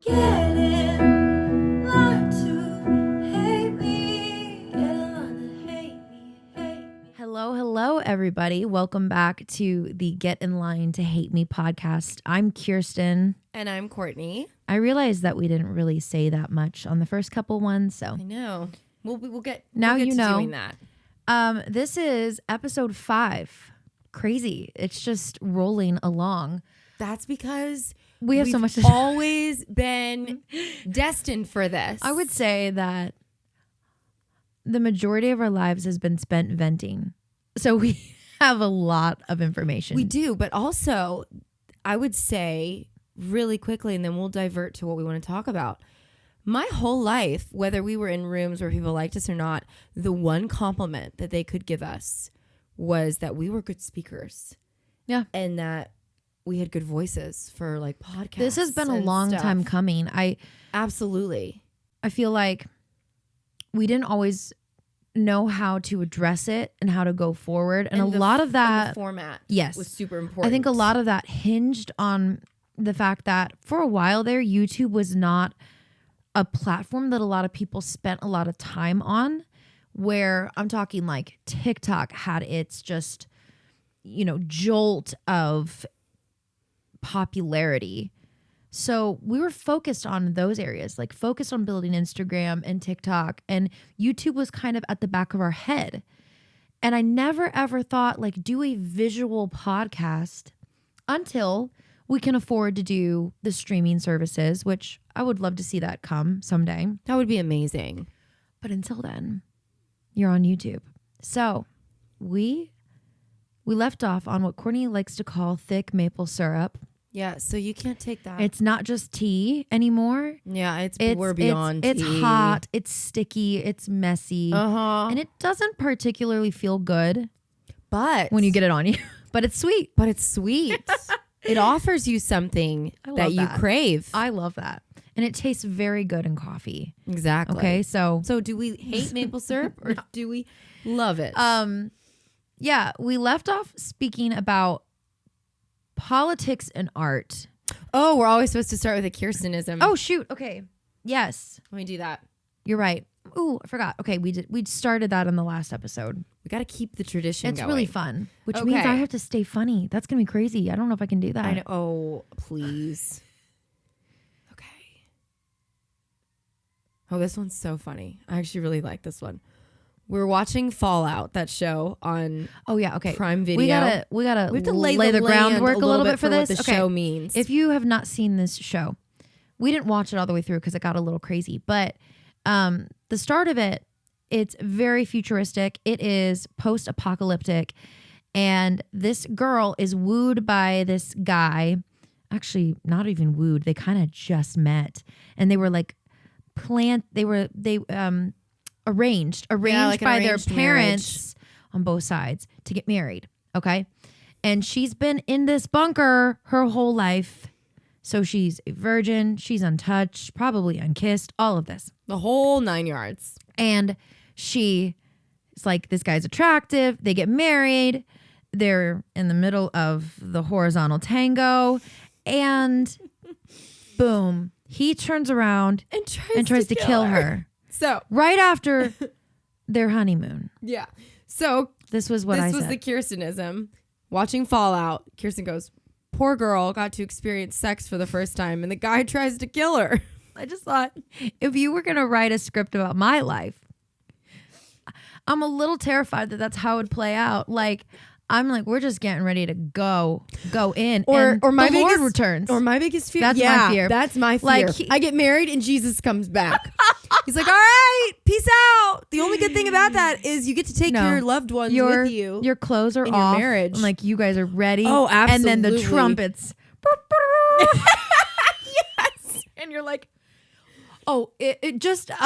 Hello, everybody. Welcome back to the Get in Line to Hate Me podcast. I'm Kirsten. And I'm Courtney. I realized that we didn't really say that much on the first couple ones, so I know. We'll get now to doing that. This is episode 5. Crazy. It's just rolling along. That's because we have so much to always been destined for this. I would say that the majority of our lives has been spent venting. So we have a lot of information. We do, but also I would say really quickly, and then we'll divert to what we want to talk about. My whole life, whether we were in rooms where people liked us or not, the one compliment that they could give us was that we were good speakers. Yeah. And that we had good voices for like podcasts. This has been a long time coming. Absolutely. I feel like we didn't always know how to address it and how to go forward. And a lot of that format was super important. I think a lot of that hinged on the fact that for a while there, YouTube was not a platform that a lot of people spent a lot of time on, where I'm talking like TikTok had its just, jolt of popularity. So we were focused on those areas, like focused on building Instagram and TikTok, and YouTube was kind of at the back of our head. And I never ever thought like do a visual podcast until we can afford to do the streaming services, which I would love to see that come someday. That would be amazing. But until then, you're on YouTube. So we left off on what Courtney likes to call thick maple syrup. Yeah, so you can't take that. It's not just tea anymore. Yeah, we're beyond tea. It's hot, it's sticky, it's messy. And it doesn't particularly feel good but when you get it on you. But it's sweet. It offers you something that you crave. I love that. And it tastes very good in coffee. Exactly. Okay, so do we hate maple syrup or do we love it? Yeah, we left off speaking about politics and art. Oh, we're always supposed to start with a Kirstenism. Oh, shoot. Okay. Yes. Let me do that. You're right. Ooh, I forgot. Okay, we started that in the last episode. We got to keep the tradition It's going. really fun, which means I have to stay funny. That's going to be crazy. I don't know if I can do that. I know. Oh, please. Okay. Oh, this one's so funny. I actually really like this one. We're watching Fallout, that show on Prime Video. We have to lay the groundwork a little bit for this. What the show means. If you have not seen this show, we didn't watch it all the way through because it got a little crazy. But the start of it, it's very futuristic. It is post-apocalyptic, and this girl is wooed by this guy. Actually, not even wooed. They kind of just met, and they were like arranged like by their parents on both sides to get married. Okay. And she's been in this bunker her whole life. So she's a virgin. She's untouched, probably unkissed, all of this. The whole 9 yards. And she is like, this guy's attractive. They get married. They're in the middle of the horizontal tango. And boom, he turns around and tries to kill her. So right after their honeymoon. Yeah. So this was I said. This was the Kirstenism. Watching Fallout, Kirsten goes, poor girl got to experience sex for the first time and the guy tries to kill her. I just thought, if you were going to write a script about my life, I'm a little terrified that that's how it would play out. Like, I'm like, we're just getting ready to go in, or my Lord returns. Or my biggest fear. That's my fear. That's my fear. Like I get married and Jesus comes back. He's like, all right, peace out. The only good thing about that is you get to take your loved ones with you. Your clothes are in off. Your marriage. And like you guys are ready. Oh, absolutely. And then the trumpets. Yes. And you're like, oh, it just 6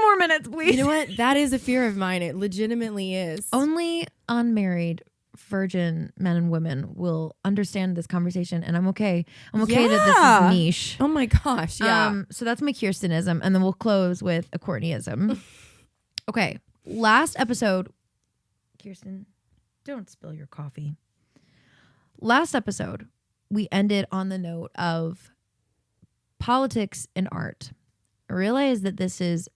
more minutes, please. You know what? That is a fear of mine. It legitimately is. Only unmarried virgin men and women will understand this conversation, and I'm okay. I'm okay that this is niche. Oh my gosh, yeah. So that's my Kirstenism, and then we'll close with a Courtneyism. Okay, last episode, Kirsten, don't spill your coffee. Last episode, we ended on the note of politics and art. I realize that this is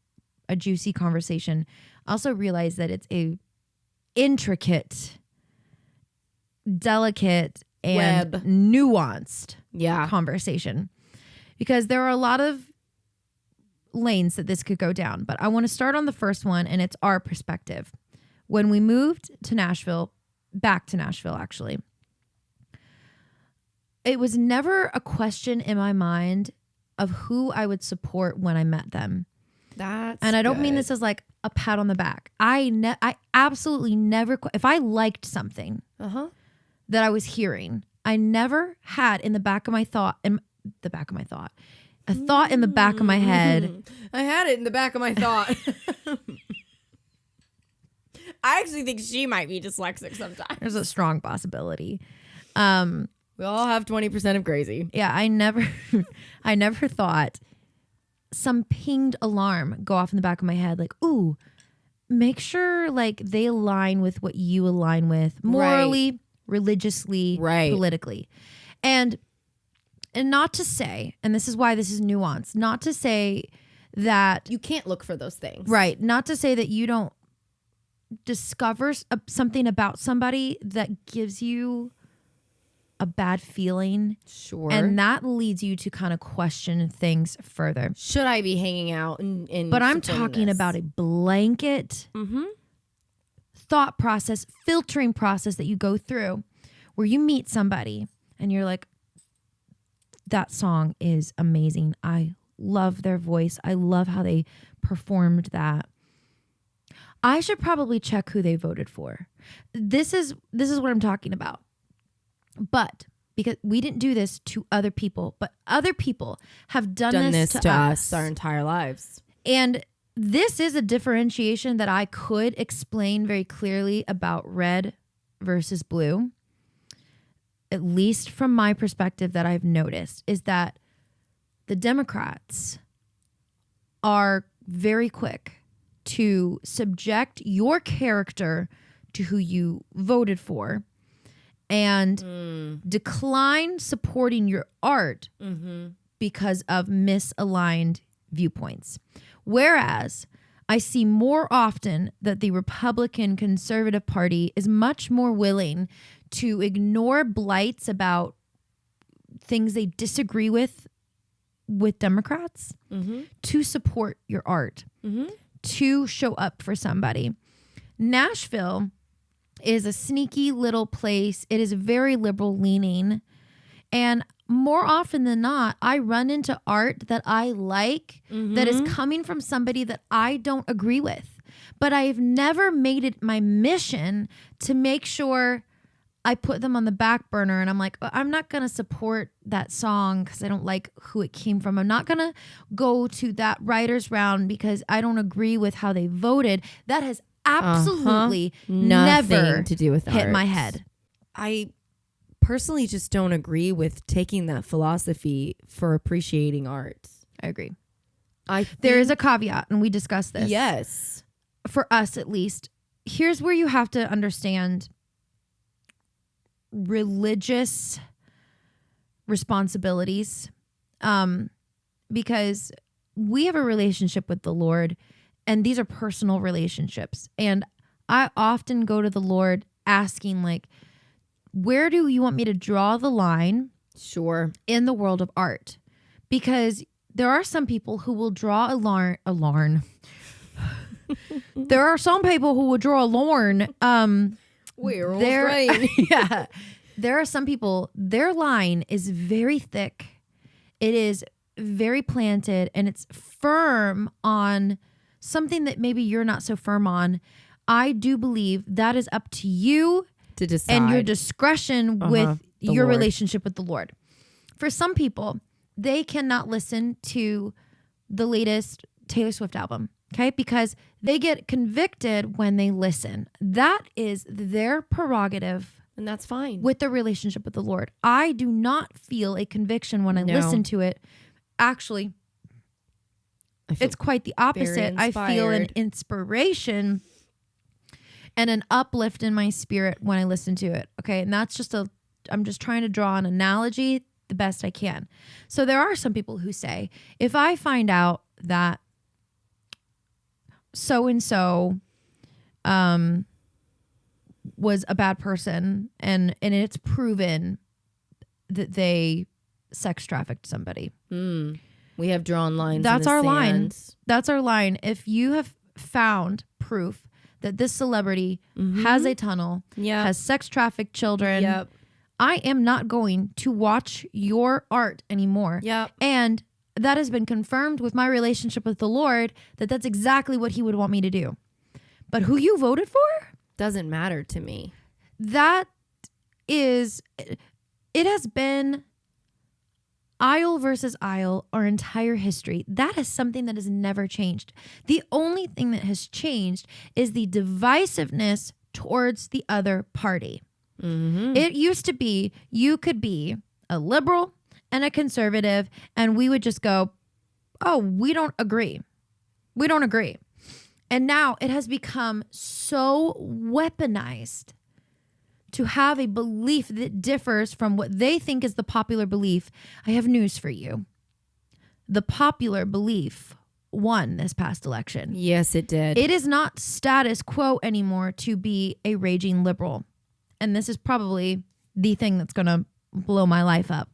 a juicy conversation. I also realize that it's a intricate, delicate, and nuanced conversation, because there are a lot of lanes that this could go down. But I want to start on the first one, and it's our perspective. When we moved to Nashville, back to Nashville, actually, it was never a question in my mind of who I would support when I met them. And I don't mean this as like a pat on the back. I absolutely never, if I liked something that I was hearing, I never had in the back of my thought, a thought in the back of my head. I had it in the back of my thought. I actually think she might be dyslexic sometimes. There's a strong possibility. We all have 20% of crazy. Yeah, I never thought some pinged alarm go off in the back of my head, like, ooh, make sure like they align with what you align with morally, religiously, politically. And not to say, and this is why this is nuanced, not to say that you can't look for those things. Right. Not to say that you don't discover something about somebody that gives you a bad feeling. Sure. And that leads you to kind of question things further. Should I be hanging out in But I'm talking about a blanket thought process, filtering process that you go through where you meet somebody and you're like, that song is amazing. I love their voice. I love how they performed that. I should probably check who they voted for. This is what I'm talking about. But because we didn't do this to other people, but other people have done this to us our entire lives. And this is a differentiation that I could explain very clearly about red versus blue. At least from my perspective that I've noticed is that the Democrats are very quick to subject your character to who you voted for and decline supporting your art because of misaligned viewpoints. Whereas I see more often that the Republican Conservative Party is much more willing to ignore blights about things they disagree with Democrats, to support your art, to show up for somebody. Nashville is a sneaky little place. It is very liberal leaning. And more often than not, I run into art that I like that is coming from somebody that I don't agree with. But I've never made it my mission to make sure I put them on the back burner and I'm like, I'm not going to support that song because I don't like who it came from. I'm not going to go to that writer's round because I don't agree with how they voted. That has absolutely never to do with hit art. my head. I personally just don't agree with taking that philosophy for appreciating art. I agree. There is a caveat, and we discussed this. Yes. For us, at least. Here's where you have to understand religious responsibilities, because we have a relationship with the Lord, and these are personal relationships. And I often go to the Lord asking, like, where do you want me to draw the line? Sure. In the world of art, because there are some people who will draw a larn. There are some people who will draw a larn. Yeah. There are some people, their line is very thick. It is very planted and it's firm on something that maybe you're not so firm on. I do believe that is up to you to decide and your discretion with your Lord. Relationship with the Lord. For some people, they cannot listen to the latest Taylor Swift album, okay? Because they get convicted when they listen. That is their prerogative. And that's fine. With their relationship with the Lord. I do not feel a conviction when I listen to it. Actually, it's quite the opposite. I feel an inspiration and an uplift in my spirit when I listen to it. Okay. And that's I'm just trying to draw an analogy the best I can. So there are some people who say, if I find out that so-and-so was a bad person and it's proven that they sex trafficked somebody. We have drawn lines. That's in the our line. sand. That's our line. If you have found proof that this celebrity has a tunnel, has sex trafficked children, I am not going to watch your art anymore. And that has been confirmed with my relationship with the Lord, that that's exactly what he would want me to do. But who you voted for? Doesn't matter to me. That is, it has been aisle versus aisle our entire history. That is something that has never changed. The only thing that has changed is the divisiveness towards the other party. It used to be you could be a liberal and a conservative, and we would just go, oh, we don't agree. We don't agree. And now it has become so weaponized to have a belief that differs from what they think is the popular belief. I have news for you. The popular belief won this past election. Yes, it did. It is not status quo anymore to be a raging liberal. And this is probably the thing that's going to blow my life up.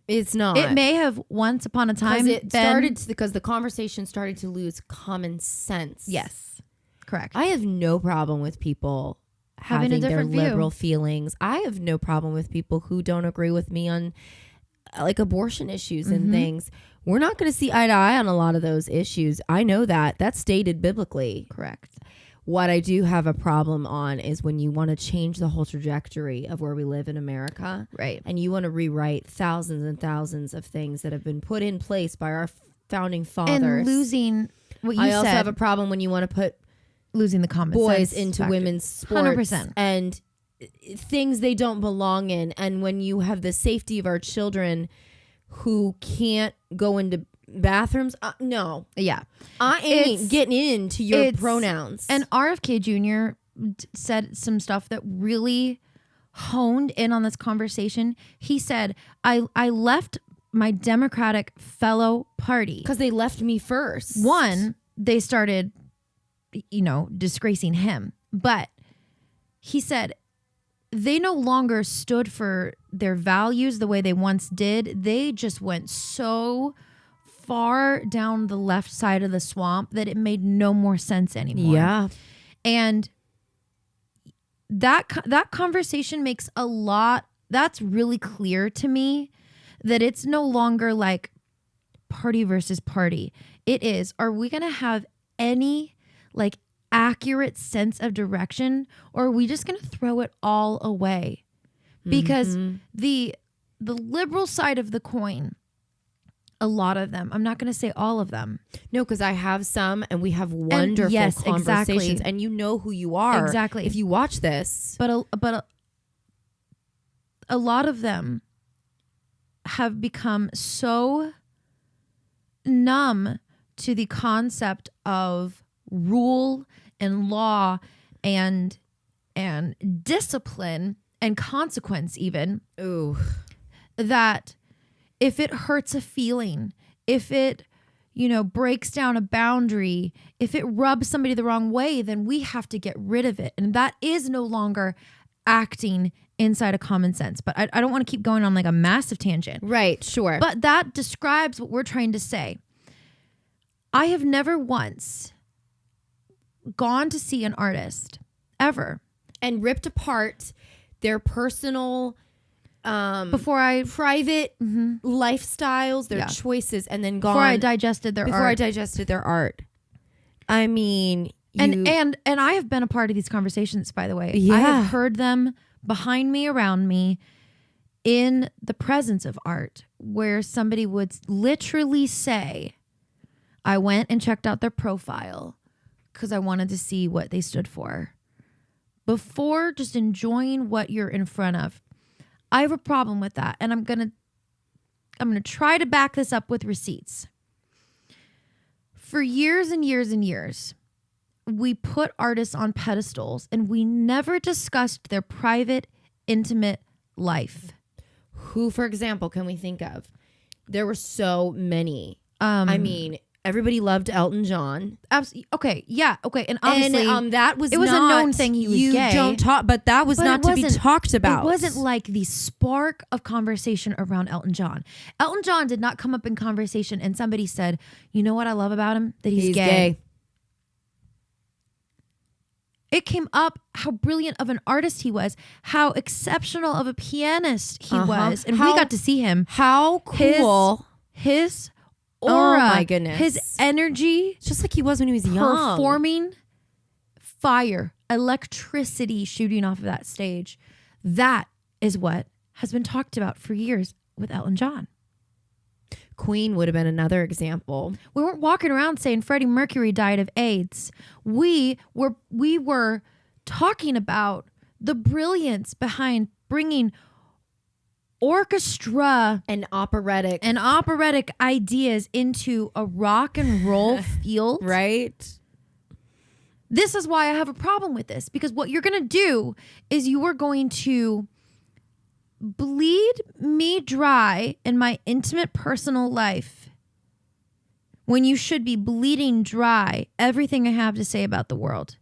It's not. It may have once upon a time because the conversation started to lose common sense. Yes, correct. I have no problem with people having a different their view. liberal feelings. I have no problem with people who don't agree with me on like abortion issues and things. We're not going to see eye to eye on a lot of those issues. I know that. That's stated biblically. Correct. What I do have a problem on is when you want to change the whole trajectory of where we live in America. Right. And you want to rewrite thousands and thousands of things that have been put in place by our founding fathers. And losing what you said. I also have a problem when you want to put losing the common boys sense into factor. women's sports 100%. and things they don't belong in. And when you have the safety of our children who can't go into bathrooms, no. Yeah. I ain't getting into your pronouns. And RFK Jr. said some stuff that really honed in on this conversation. He said, I left my Democratic fellow party. Because they left me first. One, they started, disgracing him. But he said they no longer stood for their values the way they once did. They just went so far down the left side of the swamp that it made no more sense anymore. Yeah. And that conversation makes a lot, that's really clear to me, that it's no longer like party versus party. It is, are we going to have any like accurate sense of direction, or are we just going to throw it all away? Because the liberal side of the coin, a lot of them, I'm not going to say all of them. No, because I have some and we have wonderful conversations. Exactly. And you know who you are. Exactly. If you watch this. But a lot of them have become so numb to the concept of rule and law and discipline and consequence even. Ooh. That if it hurts a feeling, if it, breaks down a boundary, if it rubs somebody the wrong way, then we have to get rid of it. And that is no longer acting inside of common sense. But I don't want to keep going on like a massive tangent. Right, sure. But that describes what we're trying to say. I have never once gone to see an artist, ever. And ripped apart their personal private lifestyles, their choices, and then gone before I digested their art. I mean, and I have been a part of these conversations, by the way. Yeah. I have heard them behind me, around me, in the presence of art, where somebody would literally say, I went and checked out their profile because I wanted to see what they stood for. Before just enjoying what you're in front of. I have a problem with that, and I'm gonna try to back this up with receipts. For years and years and years, we put artists on pedestals, and we never discussed their private, intimate life. Who, for example, can we think of? There were so many. I mean, everybody loved Elton John. Absolutely. Okay. Yeah. Okay. And obviously, that was it was not, a known thing he was you gay. don't talk, but that was But not to be talked about. It wasn't like the spark of conversation around Elton John. Elton John did not come up in conversation and somebody said, you know what I love about him? That he's gay. It came up how brilliant of an artist he was, how exceptional of a pianist he was. And we got to see him. How cool. His aura. Oh my goodness. His energy. Just like he was when he was young. Performing fire, electricity shooting off of that stage. That is what has been talked about for years with Elton John. Queen would have been another example. We weren't walking around saying Freddie Mercury died of AIDS. We were talking about the brilliance behind bringing orchestra and operatic ideas into a rock and roll field. Right? This is why I have a problem with this, because what you're going to do is you are going to bleed me dry in my intimate personal life when you should be bleeding dry everything I have to say about the world.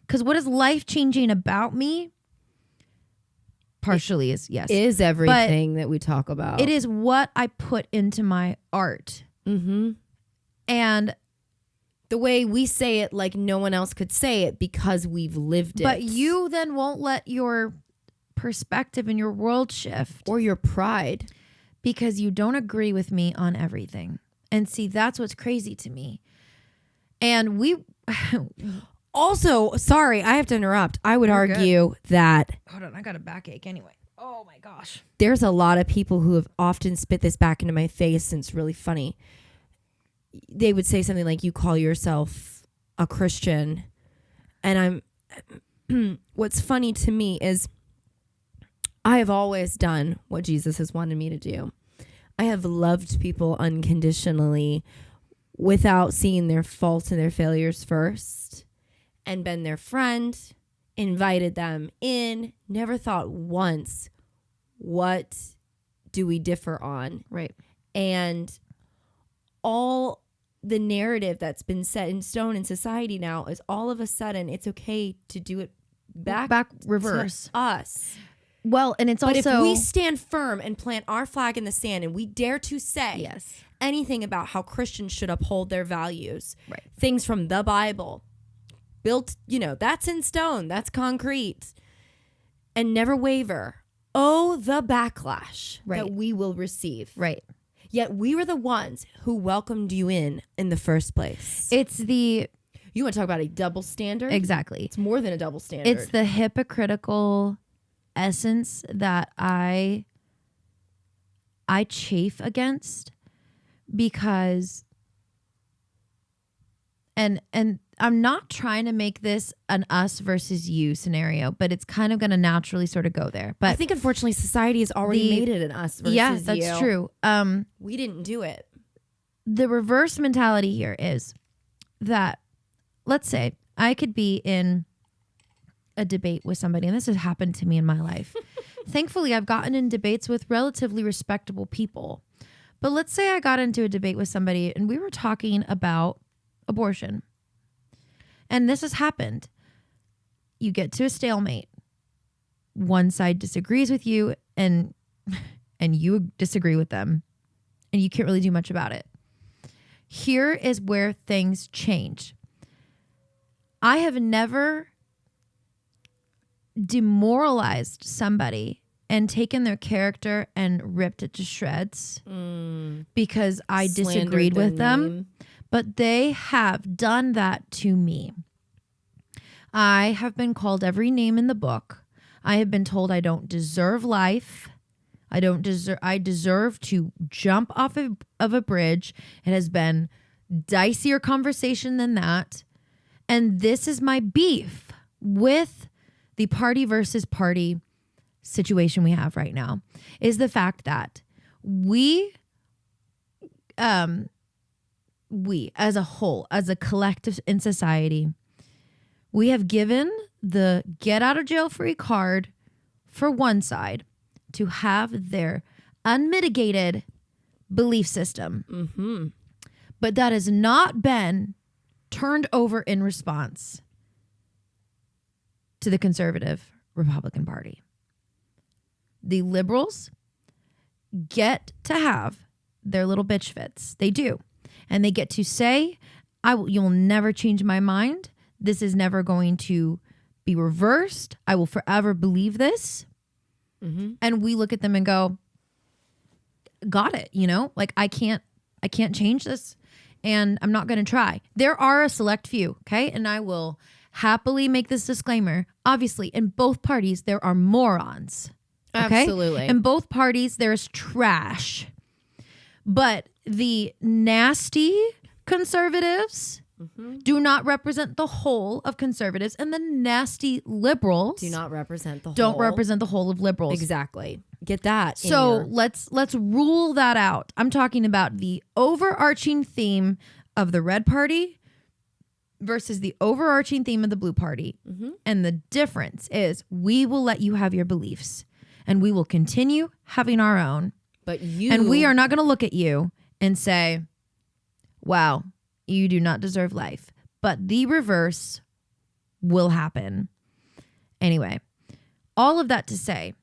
Because what is life-changing about me partially is everything that we talk about. It is what I put into my art. Mm-hmm. And the way we say it like no one else could say it because we've lived it. But you then won't let your perspective and your world shift. Or your pride. Because you don't agree with me on everything. And see, that's what's crazy to me. And we... Also, sorry, I have to interrupt. I would argue that... Hold on, I got a backache anyway. Oh my gosh. There's a lot of people who have often spit this back into my face, and it's really funny. They would say something like, you call yourself a Christian. And what's funny to me is I have always done what Jesus has wanted me to do. I have loved people unconditionally without seeing their faults and their failures first, and been their friend, invited them in, never thought once, what do we differ on? Right. And all the narrative that's been set in stone in society now is all of a sudden it's okay to do it back reverse to us. Well, and it's but also... if we stand firm and plant our flag in the sand and we dare to say anything about how Christians should uphold their values, right, things from the Bible, built, that's in stone, that's concrete, and never waver. Oh, the backlash that we will receive. Right. Yet we were the ones who welcomed you in the first place. It's the... You want to talk about a double standard? Exactly. It's more than a double standard. It's the hypocritical essence that I chafe against, because and I'm not trying to make this an us versus you scenario, but it's kind of going to naturally sort of go there. But I think unfortunately society has already made it an us versus you. Yeah, that's true. We didn't do it. The reverse mentality here is that, let's say I could be in a debate with somebody, and this has happened to me in my life. Thankfully, I've gotten in debates with relatively respectable people. But let's say I got into a debate with somebody and we were talking about abortion. And this has happened. You get to a stalemate. One side disagrees with you and you disagree with them. And you can't really do much about it. Here is where things change. I have never demoralized somebody and taken their character and ripped it to shreds because I disagreed with them. But they have done that to me. I have been called every name in the book. I have been told I don't deserve life. I deserve to jump off of a bridge. It has been dicier conversation than that. And this is my beef with the party versus party situation we have right now, is the fact that we as a whole, as a collective in society, we have given the get out of jail free card for one side to have their unmitigated belief system. Mm-hmm. But that has not been turned over in response to the conservative Republican Party. The liberals get to have their little bitch fits. They do. And they get to say, you'll never change my mind. This is never going to be reversed. I will forever believe this. Mm-hmm. And we look at them and go, got it. Like I can't change this, and I'm not going to try. There are a select few. Okay. And I will happily make this disclaimer. Obviously, in both parties, there are morons. Okay? Absolutely. In both parties, there's trash. But the nasty conservatives do not represent the whole of conservatives, and the nasty liberals Do not represent the don't whole. represent the whole of liberals. Exactly. Get that. So let's rule that out. I'm talking about the overarching theme of the red party versus the overarching theme of the blue party. Mm-hmm. And the difference is we will let you have your beliefs, and we will continue having our own. But you. And we are not going to look at you and say, wow, you do not deserve life. But the reverse will happen. Anyway, all of that to say,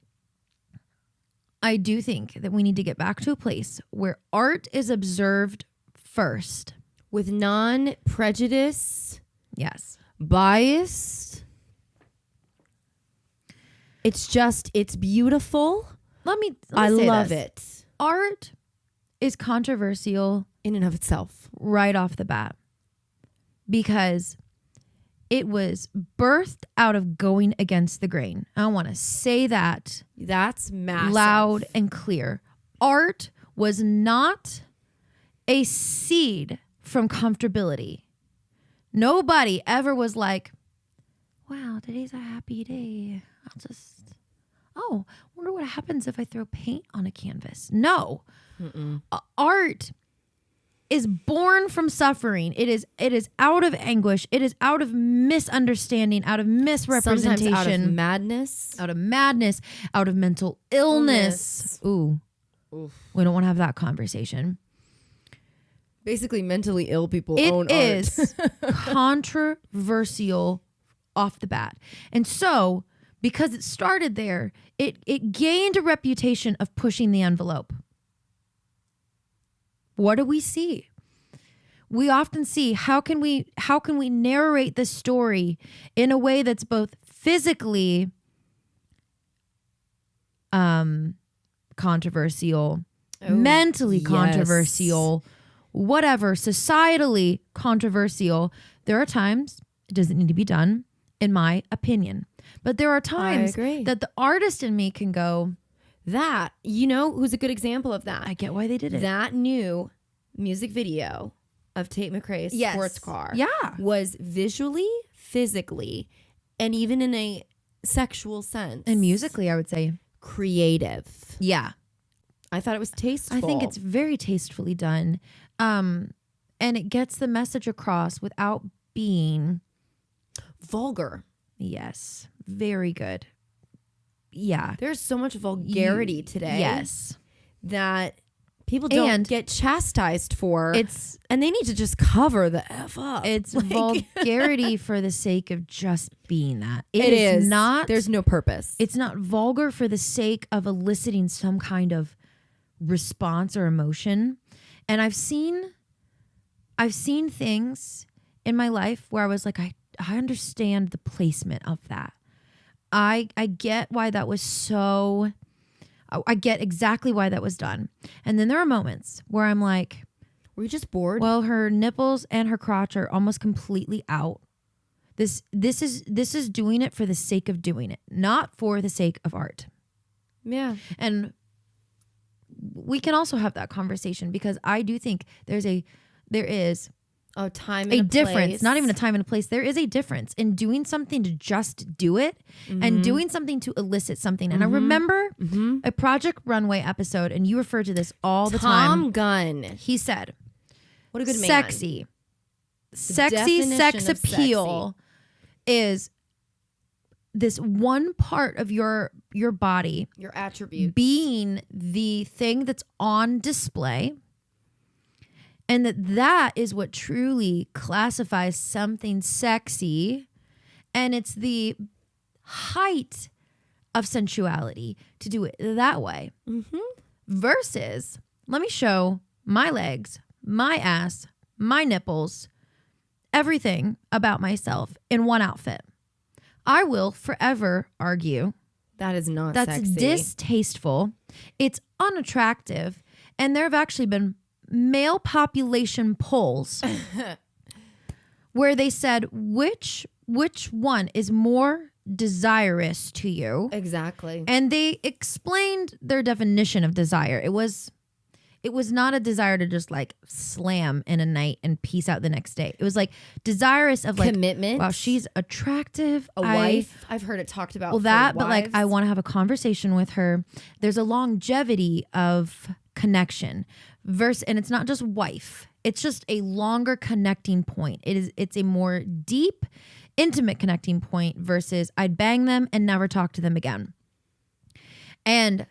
I do think that we need to get back to a place where art is observed first. With non-prejudice, Yes. bias. It's beautiful. Let me I say love this. it Art is controversial in and of itself. right off the bat because it was birthed out of going against the grain. I want to say that That's massive. loud and clear. Art was not a seed from comfortability. Nobody ever was like, wow, today's a happy day. Wonder what happens if I throw paint on a canvas. No. Art is born from suffering. It is out of anguish. It is out of misunderstanding, out of misrepresentation. Sometimes out of madness. Out of mental illness. Ooh. Oof. We don't want to have that conversation. Basically, mentally ill people It own is art. controversial off the bat. And so, because it started there, it gained a reputation of pushing the envelope. What do we see? We often see how can we narrate this story in a way that's both physically controversial, mentally yes. controversial, whatever, societally controversial. There are times it doesn't need to be done, in my opinion. But there are times that the artist in me can go, That, who's a good example of that? I get why they did it. That new music video of Tate McRae's sports car was visually, physically, and even in a sexual sense. And musically, I would say. Creative. Yeah. I thought it was tasteful. I think it's very tastefully done. And it gets the message across without being vulgar. Yes. Very good. Yeah. There's so much vulgarity today. Yes. That people don't get chastised for. And they need to just cover the F up. It's vulgarity for the sake of just being that. It is not. There's no purpose. It's not vulgar for the sake of eliciting some kind of response or emotion. And I've seen things in my life where I was like, I understand the placement of that. I get why that was so. I get exactly why that was done. And then there are moments where I'm like, were you just bored? Well, her nipples and her crotch are almost completely out. This is doing it for the sake of doing it, not for the sake of art. Yeah. And we can also have that conversation because I do think there is a time and a a difference, place. not even a time and a place. There is a difference in doing something to just do it and doing something to elicit something. And I remember a Project Runway episode, and you refer to this all the time. Tom Gunn. He said, what a good man. Sexy sex appeal is this one part of your body, Your attributes. being the thing that's on display, and that is what truly classifies something sexy, and it's the height of sensuality to do it that way. Mm-hmm. Versus, let me show my legs, my ass, my nipples, everything about myself in one outfit. I will forever argue That is not that's sexy. distasteful. It's unattractive. And there have actually been male population polls where they said which one is more desirous to you. Exactly. And they explained their definition of desire. It was not a desire to just like slam in a night and peace out the next day. It was like desirous of like commitment. wow, she's attractive. A wife. I've heard it talked about. Well, for that, but like wives. I want to have a conversation with her. There's a longevity of connection and it's not just wife. It's just a longer connecting point. It's a more deep, intimate connecting point versus I'd bang them and never talk to them again. And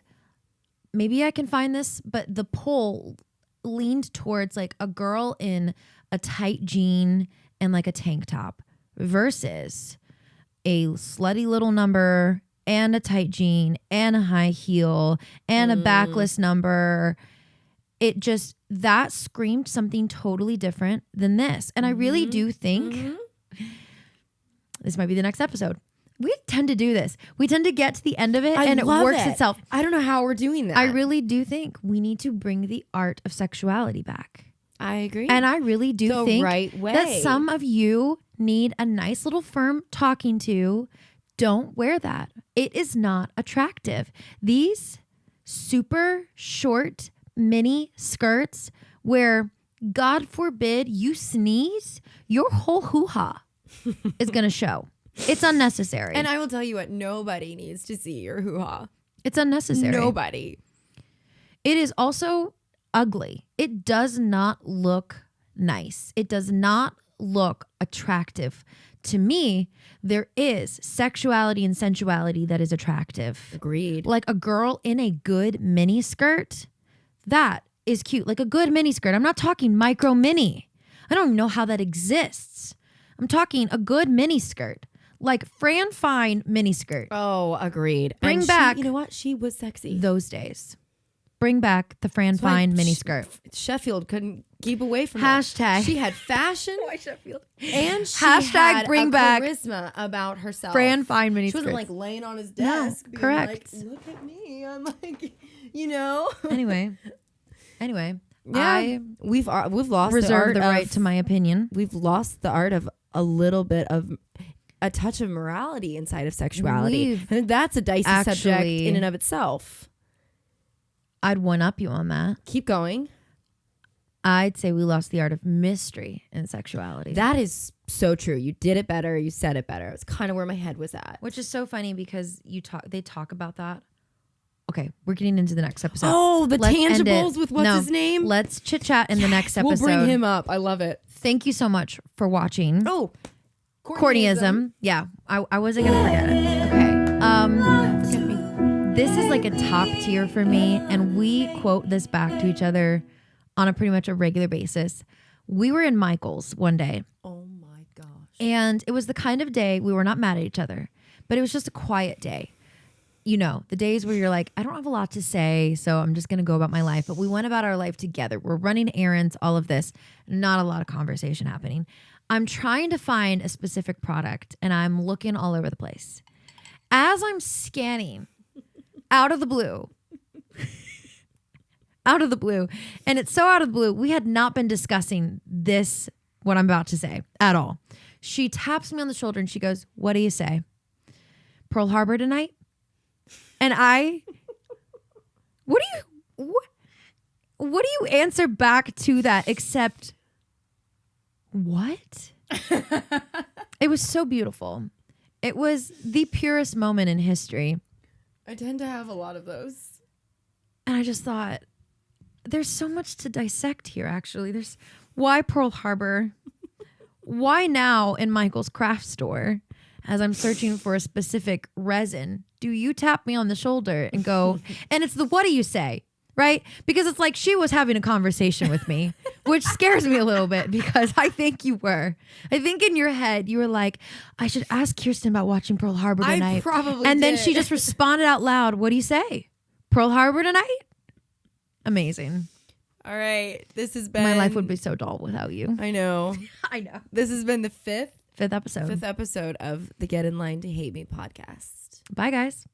maybe I can find this, but the poll leaned towards like a girl in a tight jean and like a tank top versus a slutty little number and a tight jean and a high heel and a backless number. It just, that screamed something totally different than this. And I really do think this might be the next episode. We tend to do this. We tend to get to the end of it and it works itself. I don't know how we're doing that. I really do think we need to bring the art of sexuality back. I agree. And I really do The think right way. that some of you need a nice little firm talking to. Don't wear that. It is not attractive. These super short mini skirts where, God forbid, you sneeze, your whole hoo-ha is going to show. It's unnecessary. And I will tell you what, nobody needs to see your hoo-ha. It's unnecessary. Nobody. It is also ugly. It does not look nice. It does not look attractive. To me, there is sexuality and sensuality that is attractive. Agreed. Like a girl in a good mini skirt, that is cute. Like a good mini skirt. I'm not talking micro mini. I don't even know how that exists. I'm talking a good mini skirt. Like Fran Fine mini skirt. Oh, agreed. Bring And back- you know what? She was sexy. Those days. Bring back the Fran That's why Fine mini skirt. Sheffield couldn't keep away from Hashtag. her. She had fashion. Sheffield? And she Hashtag had bring a back charisma about herself. Fran Fine mini She skirts. wasn't like laying on his No, desk. being correct. Like, look at me. I'm like, you know. Anyway, I we've lost reserve the art right of, to my opinion. We've lost the art of a little bit of a touch of morality inside of sexuality. We've And that's a dicey subject actually- in and of itself. I'd one up you on that. Keep going. I'd say we lost the art of mystery in sexuality. That is so true. You did it better. You said it better. It's kind of where my head was at. Which is so funny because they talk about that. Okay, we're getting into the next episode. Oh, the Let's end tangibles it. with what's No, his name? Let's chit chat in the next episode. We'll bring him up. I love it. Thank you so much for watching. Oh, Cornyism. Yeah, I wasn't gonna forget it. Okay. This is like a top tier for me, and we quote this back to each other on a pretty much a regular basis. We were in Michael's one day, Oh my gosh. and it was the kind of day we were not mad at each other, but it was just a quiet day. You know, the days where you're like, I don't have a lot to say, so I'm just going to go about my life. But we went about our life together. We're running errands, all of this. Not a lot of conversation happening. I'm trying to find a specific product, and I'm looking all over the place. As I'm scanning out of the blue, and it's so out of the blue, we had not been discussing this, what I'm about to say, at all. She taps me on the shoulder, and she goes, what do you say? Pearl Harbor tonight? And what do you answer back to that except what? It was so beautiful. It was the purest moment in history. I tend to have a lot of those. And I just thought, there's so much to dissect here, actually. There's why Pearl Harbor? Why now in Michael's craft store? as I'm searching for a specific resin, do you tap me on the shoulder and go, and it's the what do you say? Right? Because it's like she was having a conversation with me, which scares me a little bit because I think you were. I think in your head, you were like, I should ask Kirsten about watching Pearl Harbor tonight. I probably And did. then she just responded out loud, what do you say? Pearl Harbor tonight? Amazing. All right. This has been... My life would be so dull without you. I know. I know. This has been the fifth Fifth episode. of the Get in Line to Hate Me podcast. Bye, guys.